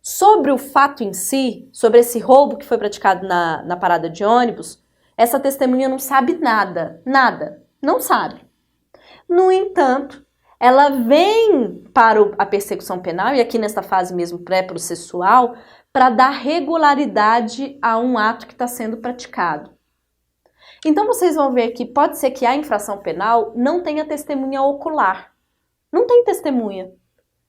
Sobre o fato em si, sobre esse roubo que foi praticado na parada de ônibus, essa testemunha não sabe nada, não sabe. No entanto, ela vem para a persecução penal, e aqui nesta fase mesmo pré-processual, para dar regularidade a um ato que está sendo praticado. Então vocês vão ver que pode ser que a infração penal não tenha testemunha ocular. Não tem testemunha.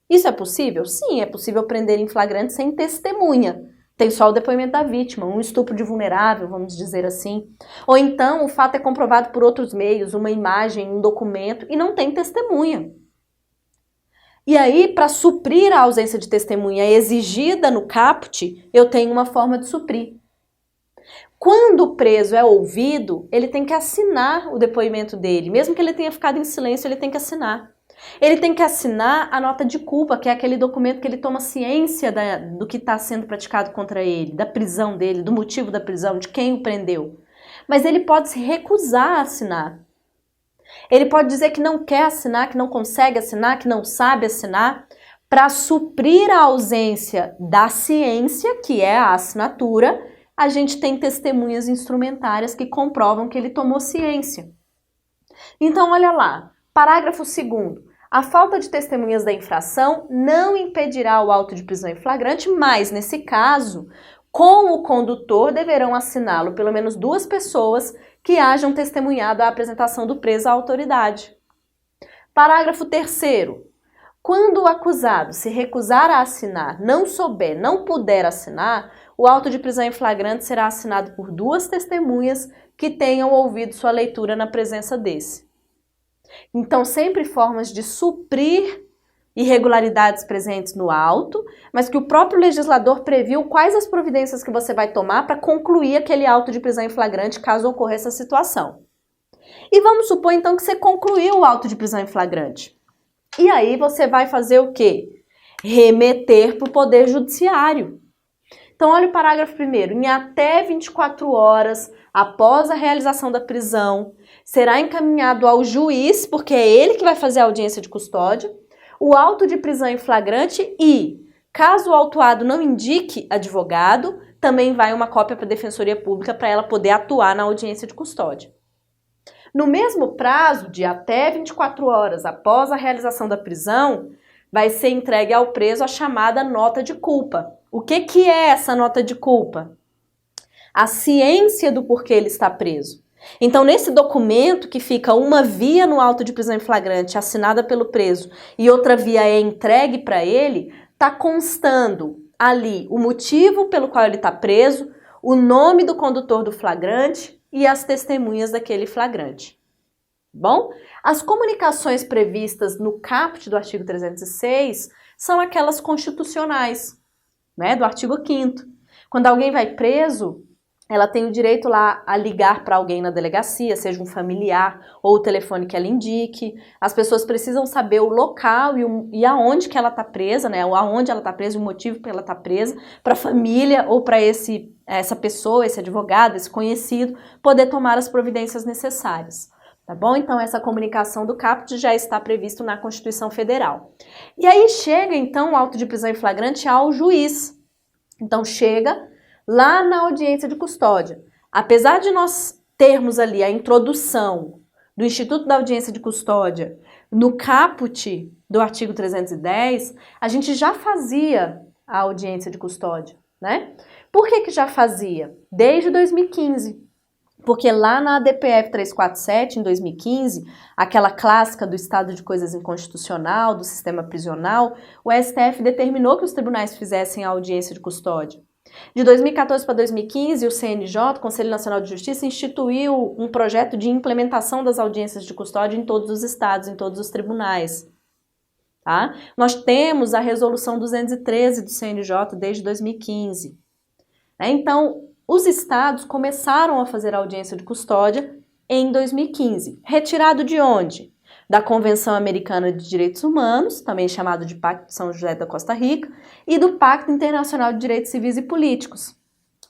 Isso é possível? Sim, é possível prender em flagrante sem testemunha. Tem só o depoimento da vítima, um estupro de vulnerável, vamos dizer assim. Ou então o fato é comprovado por outros meios, uma imagem, um documento, e não tem testemunha. E aí, para suprir a ausência de testemunha exigida no caput, eu tenho uma forma de suprir. Quando o preso é ouvido, ele tem que assinar o depoimento dele. Mesmo que ele tenha ficado em silêncio, ele tem que assinar. Ele tem que assinar a nota de culpa, que é aquele documento que ele toma ciência do que está sendo praticado contra ele, da prisão dele, do motivo da prisão, de quem o prendeu. Mas ele pode se recusar a assinar. Ele pode dizer que não quer assinar, que não consegue assinar, que não sabe assinar, para suprir a ausência da ciência, que é a assinatura. A gente tem testemunhas instrumentárias que comprovam que ele tomou ciência. Então, olha lá, parágrafo 2º. A falta de testemunhas da infração não impedirá o auto de prisão em flagrante, mas, nesse caso, com o condutor deverão assiná-lo pelo menos 2 pessoas que hajam testemunhado a apresentação do preso à autoridade. Parágrafo 3º. Quando o acusado se recusar a assinar, não souber, não puder assinar, o auto de prisão em flagrante será assinado por 2 testemunhas que tenham ouvido sua leitura na presença desse. Então, sempre formas de suprir irregularidades presentes no auto, mas que o próprio legislador previu quais as providências que você vai tomar para concluir aquele auto de prisão em flagrante caso ocorra essa situação. E vamos supor, então, que você concluiu o auto de prisão em flagrante. E aí você vai fazer o quê? Remeter para o Poder Judiciário. Então, olha o parágrafo 1º. Em até 24 horas após a realização da prisão, será encaminhado ao juiz, porque é ele que vai fazer a audiência de custódia, o auto de prisão em flagrante e, caso o autuado não indique advogado, também vai uma cópia para a Defensoria Pública para ela poder atuar na audiência de custódia. No mesmo prazo de até 24 horas após a realização da prisão, vai ser entregue ao preso a chamada nota de culpa. O que é essa nota de culpa? A ciência do porquê ele está preso. Então, nesse documento que fica uma via no auto de prisão em flagrante assinada pelo preso e outra via é entregue para ele, está constando ali o motivo pelo qual ele está preso, o nome do condutor do flagrante e as testemunhas daquele flagrante. Bom, as comunicações previstas no caput do artigo 306 são aquelas constitucionais, né, do artigo 5º. Quando alguém vai preso, ela tem o direito lá a ligar para alguém na delegacia, seja um familiar ou o telefone que ela indique. As pessoas precisam saber o local e aonde que ela está presa, né? Ou aonde ela está presa, o motivo para ela estar presa, para a família ou para essa pessoa, esse advogado, esse conhecido, poder tomar as providências necessárias. Tá bom? Então, essa comunicação do caput já está previsto na Constituição Federal. E aí chega, então, o auto de prisão em flagrante ao juiz. Então, chega lá na audiência de custódia. Apesar de nós termos ali a introdução do Instituto da Audiência de Custódia no caput do artigo 310, a gente já fazia a audiência de custódia, né? Por que já fazia? Desde 2015. Porque lá na ADPF 347, em 2015, aquela clássica do estado de coisas inconstitucional, do sistema prisional, o STF determinou que os tribunais fizessem a audiência de custódia. De 2014 para 2015, o CNJ, Conselho Nacional de Justiça, instituiu um projeto de implementação das audiências de custódia em todos os estados, em todos os tribunais. Tá? Nós temos a resolução 213 do CNJ desde 2015. Então, os estados começaram a fazer a audiência de custódia em 2015. Retirado de onde? Da Convenção Americana de Direitos Humanos, também chamado de Pacto de São José da Costa Rica, e do Pacto Internacional de Direitos Civis e Políticos.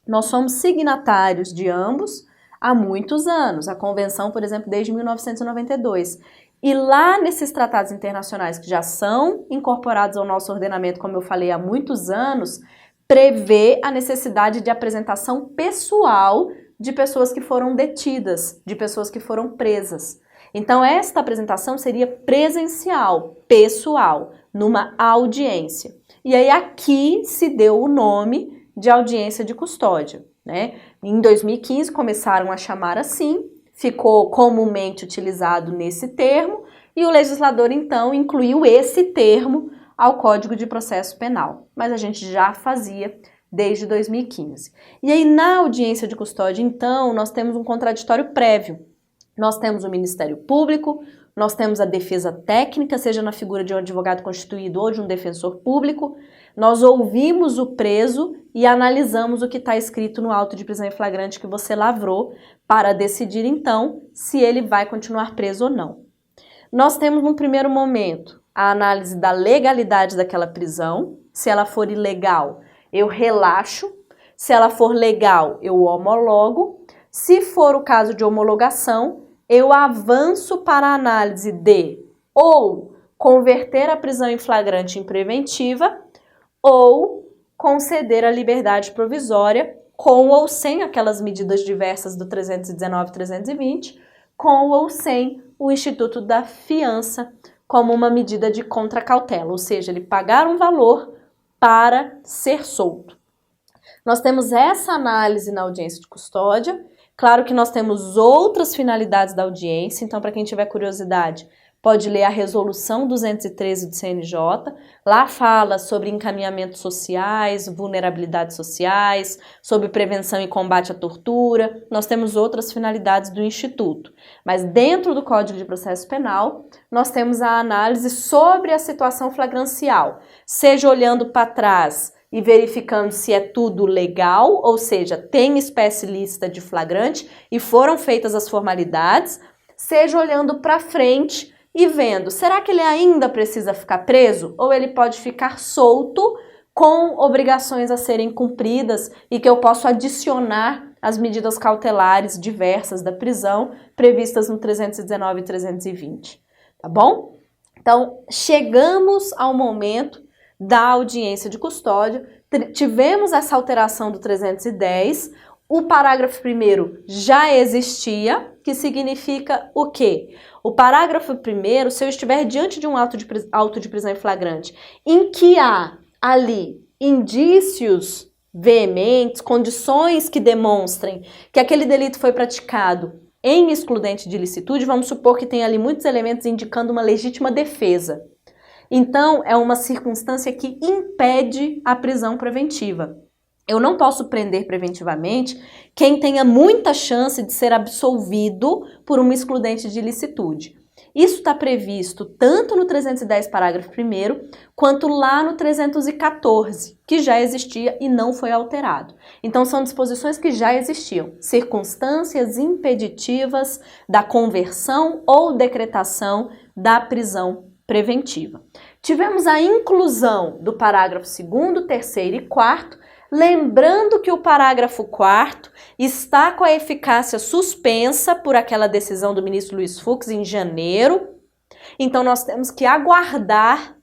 Nós somos signatários de ambos há muitos anos. A convenção, por exemplo, desde 1992. E lá nesses tratados internacionais que já são incorporados ao nosso ordenamento, como eu falei, há muitos anos, prevê a necessidade de apresentação pessoal de pessoas que foram detidas, de pessoas que foram presas. Então, esta apresentação seria presencial, pessoal, numa audiência. E aí aqui se deu o nome de audiência de custódia, né? Em 2015 começaram a chamar assim, ficou comumente utilizado nesse termo, e o legislador então incluiu esse termo ao Código de Processo Penal. Mas a gente já fazia desde 2015. E aí na audiência de custódia, então, nós temos um contraditório prévio. Nós temos o Ministério Público, nós temos a defesa técnica, seja na figura de um advogado constituído ou de um defensor público. Nós ouvimos o preso e analisamos o que está escrito no auto de prisão em flagrante que você lavrou para decidir, então, se ele vai continuar preso ou não. Nós temos, no primeiro momento, a análise da legalidade daquela prisão. Se ela for ilegal, eu relaxo. Se ela for legal, eu homologo. Se for o caso de homologação, eu avanço para a análise de ou converter a prisão em flagrante em preventiva ou conceder a liberdade provisória com ou sem aquelas medidas diversas do 319 e 320, com ou sem o Instituto da Fiança como uma medida de contracautela, ou seja, ele pagar um valor para ser solto. Nós temos essa análise na audiência de custódia. Claro que nós temos outras finalidades da audiência, então para quem tiver curiosidade, pode ler a resolução 213 do CNJ, lá fala sobre encaminhamentos sociais, vulnerabilidades sociais, sobre prevenção e combate à tortura. Nós temos outras finalidades do Instituto, mas dentro do Código de Processo Penal, nós temos a análise sobre a situação flagrancial, seja olhando para trás e verificando se é tudo legal, ou seja, tem espécie lícita de flagrante e foram feitas as formalidades, seja olhando para frente e vendo, será que ele ainda precisa ficar preso ou ele pode ficar solto com obrigações a serem cumpridas e que eu posso adicionar as medidas cautelares diversas da prisão previstas no 319 e 320, tá bom? Então, chegamos ao momento da audiência de custódia, tivemos essa alteração do 310, o parágrafo 1º já existia, que significa o quê? O parágrafo 1º, se eu estiver diante de um auto de prisão em flagrante, em que há ali indícios veementes, condições que demonstrem que aquele delito foi praticado em excludente de ilicitude, vamos supor que tem ali muitos elementos indicando uma legítima defesa. Então, é uma circunstância que impede a prisão preventiva. Eu não posso prender preventivamente quem tenha muita chance de ser absolvido por uma excludente de ilicitude. Isso está previsto tanto no 310, parágrafo 1º, quanto lá no 314, que já existia e não foi alterado. Então, são disposições que já existiam, circunstâncias impeditivas da conversão ou decretação da prisão preventiva. Tivemos a inclusão do parágrafo 2º, 3º e 4º, lembrando que o parágrafo 4º está com a eficácia suspensa por aquela decisão do ministro Luiz Fux em janeiro. Então, nós temos que aguardar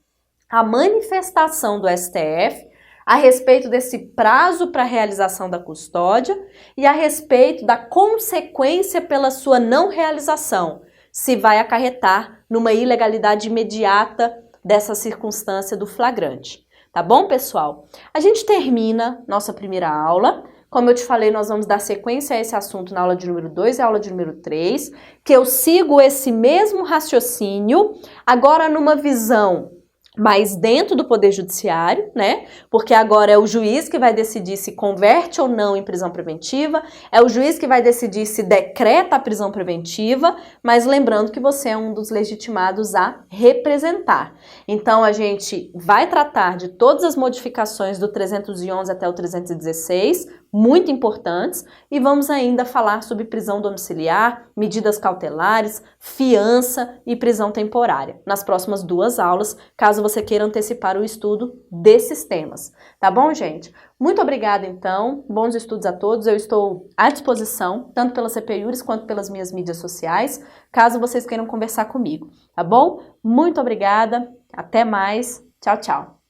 a manifestação do STF a respeito desse prazo para realização da custódia e a respeito da consequência pela sua não realização, se vai acarretar numa ilegalidade imediata dessa circunstância do flagrante. Tá bom, pessoal? A gente termina nossa primeira aula. Como eu te falei, nós vamos dar sequência a esse assunto na aula de número 2 e aula de número 3, que eu sigo esse mesmo raciocínio, agora numa visão mais dentro do Poder Judiciário, né? Porque agora é o juiz que vai decidir se converte ou não em prisão preventiva, é o juiz que vai decidir se decreta a prisão preventiva, mas lembrando que você é um dos legitimados a representar. Então, a gente vai tratar de todas as modificações do 311 até o 316, muito importantes, e vamos ainda falar sobre prisão domiciliar, medidas cautelares, fiança e prisão temporária, nas próximas 2 aulas, caso você queira antecipar o estudo desses temas. Tá bom, gente? Muito obrigada, então. Bons estudos a todos. Eu estou à disposição, tanto pela CP Iuris quanto pelas minhas mídias sociais, caso vocês queiram conversar comigo. Tá bom? Muito obrigada. Até mais. Tchau, tchau.